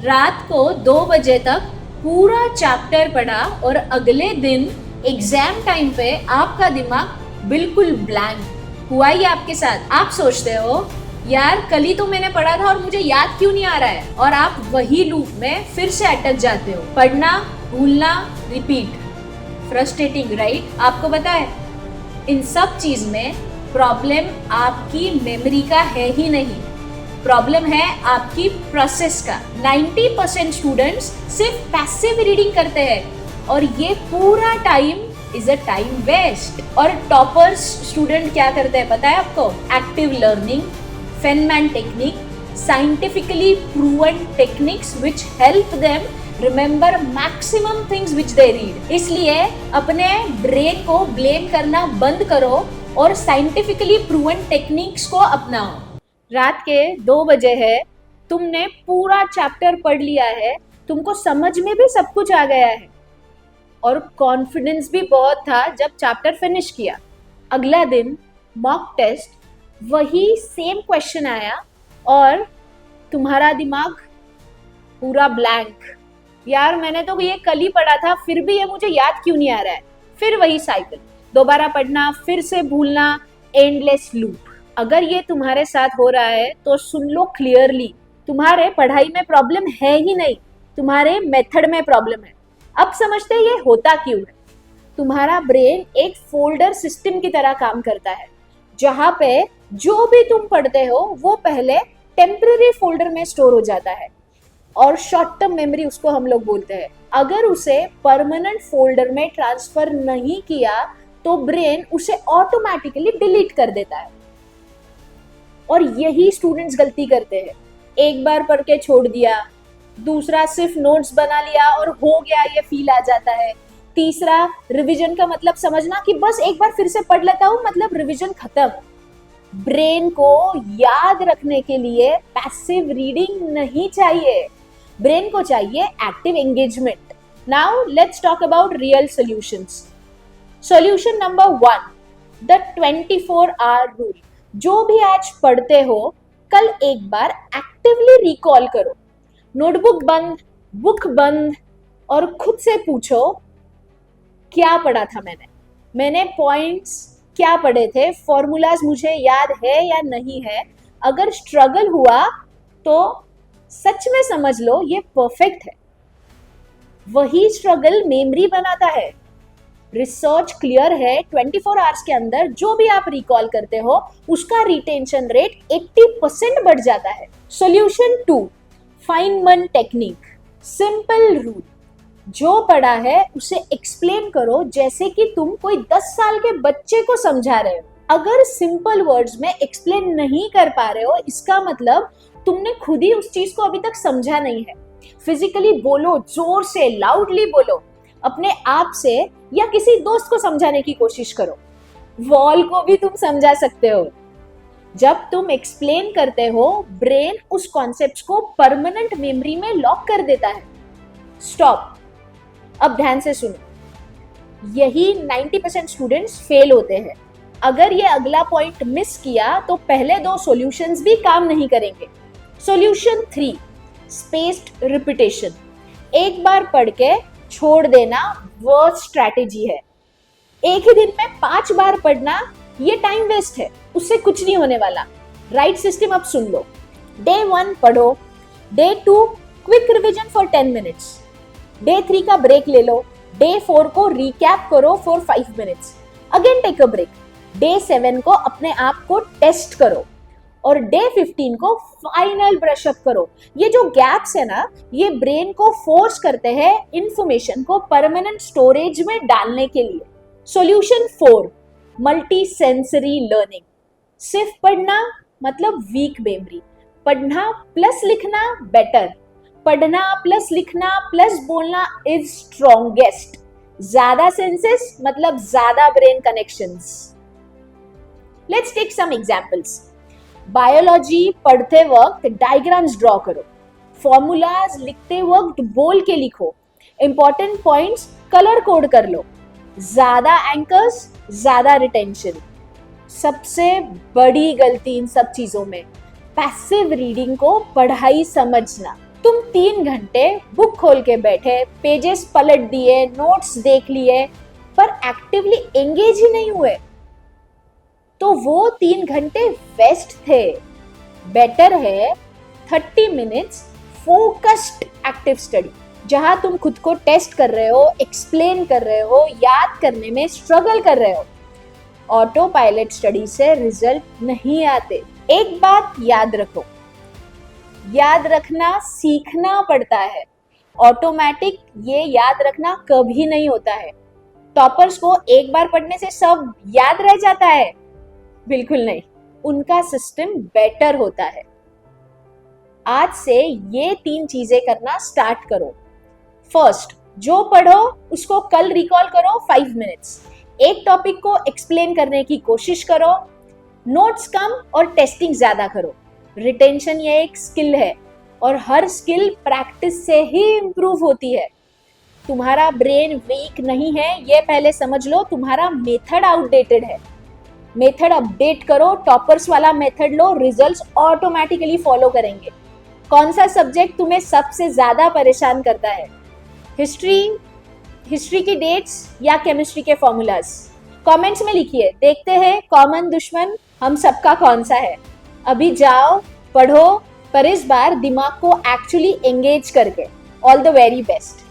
रात को 2 बजे तक पूरा चैप्टर पढ़ा और अगले दिन एग्जाम टाइम पे आपका दिमाग बिल्कुल ब्लैंक हुआ ही आपके साथ। आप सोचते हो यार कल ही तो मैंने पढ़ा था और मुझे याद क्यों नहीं आ रहा है, और आप वही लूप में फिर से अटक जाते हो। पढ़ना, भूलना, रिपीट। Frustrating right? आपको पता है इन सब चीज में प्रॉब्लम आपकी मेमोरी का है ही नहीं, प्रॉब्लम है आपकी प्रोसेस का। 90% स्टूडेंट्स सिर्फ पैसिव रीडिंग करते हैं और ये पूरा time is a time waste. और टॉपर्स स्टूडेंट क्या करते हैं पता है आपको? Active learning, Feynman technique, scientifically proven techniques which help them remember maximum things which they read. इसलिए अपने ब्रेन को ब्लेम करना बंद करो और साइंटिफिकली प्रूवन टेक्निक्स को अपनाओ। रात के 2 बजे है, तुमने पूरा चैप्टर पढ़ लिया है, तुमको समझ में भी सब कुछ आ गया है और कॉन्फिडेंस भी बहुत था जब चैप्टर फिनिश किया। अगला दिन मॉक टेस्ट, वही सेम क्वेश्चन आया और तुम्हारा दिमाग पूरा ब्लैंक। यार मैंने तो ये कल ही पढ़ा था, फिर भी ये मुझे याद क्यों नहीं आ रहा है। फिर वही साइकिल, दोबारा पढ़ना, फिर से भूलना, एंडलेस लूप। अगर ये तुम्हारे साथ हो रहा है तो सुन लो क्लियरली, तुम्हारे पढ़ाई में प्रॉब्लम है ही नहीं, तुम्हारे मेथड में प्रॉब्लम है। अब समझते ये होता क्यों है। तुम्हारा ब्रेन एक फोल्डर सिस्टम की तरह काम करता है, जहां पे जो भी तुम पढ़ते हो वो पहले टेम्पररी फोल्डर में स्टोर हो जाता है और शॉर्ट टर्म मेमोरी उसको हम लोग बोलते हैं। अगर उसे परमानेंट फोल्डर में ट्रांसफर नहीं किया तो ब्रेन उसे ऑटोमेटिकली डिलीट कर देता है। और यही स्टूडेंट्स गलती करते हैं। एक बार पढ़ के छोड़ दिया, दूसरा सिर्फ नोट्स बना लिया और हो गया ये फील आ जाता है, तीसरा रिवीजन का मतलब समझना कि बस एक बार फिर से पढ़ लेता हूं मतलब रिवीजन खत्म। ब्रेन को याद रखने के लिए पैसिव रीडिंग नहीं चाहिए, ब्रेन को चाहिए active engagement. Now let's talk about real solutions. Solution number 1, the 24-hour rule. जो भी आज पढ़ते हो कल एक बार एक्टिवली रिकॉल करो। नोटबुक बंद, बुक बंद और खुद से पूछो क्या पढ़ा था मैंने पॉइंट्स क्या पढ़े थे, फॉर्मूलाज मुझे याद है या नहीं है। अगर स्ट्रगल हुआ तो सच में समझ लो ये परफेक्ट है। वही स्ट्रगल मेमोरी बनाता है। रिसर्च क्लियर है, 24 आवर्स के अंदर जो भी आप रिकॉल करते हो उसका रिटेंशन रेट 80% बढ़ जाता है। Solution 2, Feynman technique. Simple rule, जो पढ़ा है उसे एक्सप्लेन करो जैसे कि तुम कोई 10 साल के बच्चे को समझा रहे हो। अगर सिंपल वर्ड्स में एक्सप्लेन नहीं कर पा रहे हो इसका मतलब तुमने खुद ही उस चीज को अभी तक समझा नहीं है। फिजिकली बोलो, जोर से, लाउडली बोलो, अपने आप से या किसी दोस्त को समझाने की कोशिश करो। वॉल को भी तुम समझा सकते हो। जब तुम एक्सप्लेन करते हो ब्रेन उस कॉन्सेप्ट को परमानेंट मेमोरी में लॉक कर देता है। स्टॉप, अब ध्यान से सुनो। यही 90% स्टूडेंट्स फेल होते हैं। अगर ये अगला पॉइंट मिस किया तो पहले 2 सॉल्यूशंस भी काम नहीं करेंगे। Solution 3, spaced repetition. एक बार पढ़ के छोड़ देना वर्स्ट स्ट्रैटेजी है। एक ही दिन में 5 बार पढ़ना ये टाइम वेस्ट है, उससे कुछ नहीं होने वाला। राइट सिस्टम अब सुन लो। डे 1 पढ़ो, day 2 quick revision for 10 minutes, day 3 का ब्रेक ले लो, डे 4 को रिकैप करो for 5 minutes, again take a break, day 7 को अपने आप को टेस्ट करो और डे 15 को फाइनल ब्रश अप करो। ये जो गैप्स है ना, ये ब्रेन को फोर्स करते हैं इंफॉर्मेशन को परमानेंट स्टोरेज में डालने के लिए। Solution 4, multi sensory learning. सिर्फ पढ़ना मतलब वीक मेमोरी, पढ़ना प्लस लिखना बेटर, पढ़ना प्लस लिखना प्लस बोलना इज स्ट्रॉन्गेस्ट। ज्यादा सेंसेस मतलब ज्यादा brain connections. Let's take some examples. Biology पढ़ते वक्त डायग्राम्स ड्रॉ करो, फॉर्मूलाज लिखते वक्त बोल के लिखो, इंपॉर्टेंट पॉइंट्स कलर कोड कर लो। ज्यादा एंकर्स ज्यादा रिटेंशन। सबसे बड़ी गलती इन सब चीजों में पैसिव रीडिंग को पढ़ाई समझना। तुम 3 घंटे बुक खोल के बैठे, पेजेस पलट दिए, नोट्स देख लिए, पर एक्टिवली एंगेज ही नहीं हुए, तो वो 3 घंटे वेस्ट थे। बेटर है 30 मिनट्स फोकस्ड एक्टिव स्टडी, जहां तुम खुद को टेस्ट कर रहे हो, एक्सप्लेन कर रहे हो, याद करने में स्ट्रगल कर रहे हो। ऑटो पायलट स्टडी से रिजल्ट नहीं आते। एक बात याद रखो, याद रखना सीखना पड़ता है, ऑटोमेटिक ये याद रखना कभी नहीं होता है। टॉपर्स को एक बार पढ़ने से सब याद रह जाता है? बिल्कुल नहीं, उनका सिस्टम बेटर होता है। आज से ये 3 चीजें करना स्टार्ट करो। फर्स्ट, जो पढ़ो उसको कल रिकॉल करो 5 मिनट्स। एक टॉपिक को एक्सप्लेन करने की कोशिश करो, नोट्स कम और टेस्टिंग ज्यादा करो। रिटेंशन ये एक स्किल है और हर स्किल प्रैक्टिस से ही इंप्रूव होती है। तुम्हारा ब्रेन वीक नहीं है, ये पहले समझ लो। तुम्हारा मेथड आउटडेटेड है। मेथड अपडेट करो, टॉपर्स वाला मेथड लो, रिजल्ट्स ऑटोमेटिकली फॉलो करेंगे। कौन सा सब्जेक्ट तुम्हें सबसे ज्यादा परेशान करता है? हिस्ट्री की डेट्स या केमिस्ट्री के फॉर्मूलाज? कमेंट्स में लिखिए, देखते हैं कॉमन दुश्मन हम सबका कौन सा है। अभी जाओ पढ़ो, पर इस बार दिमाग को एक्चुअली एंगेज करके। All the very best.